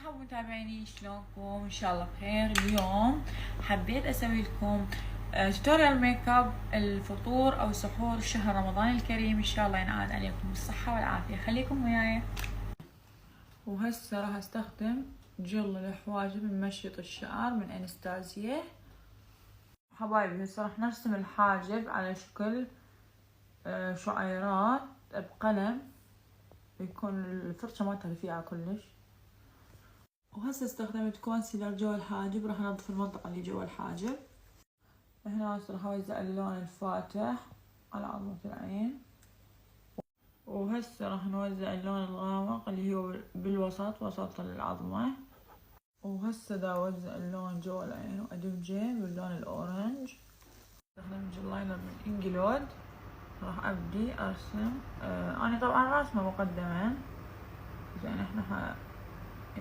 مرحبا متابعيني، شلونكم؟ ان شاء الله بخير. اليوم حبيت اسوي لكم توتوريال ميك اب الفطور او سحور شهر رمضان الكريم. ان شاء الله ينعاد عليكم بالصحة والعافية. خليكم وياي. وهسه راح استخدم جل الحواجب من مشيط الشعر من انستازيا. حبايبي هسه راح نرسم الحاجب على شكل شعيرات بقلم، يكون الفرشة مالتها رفيعة كلش. وهسه استخدمت كونسيلر جوا الحاجب، راح انظف المنطقة اللي جوا الحاجب. هنا هسه راح اوزع اللون الفاتح على عظمة العين، وهسه راح نوزع اللون الغامق اللي هو بالوسط وسط العظمة. وهسه دا اوزع اللون جوا العين وادمجه باللون الاورنج. استخدمت جلاينر من انجلود، راح ابدي ارسم. انا طبعا راسمة مقدما، زين احنا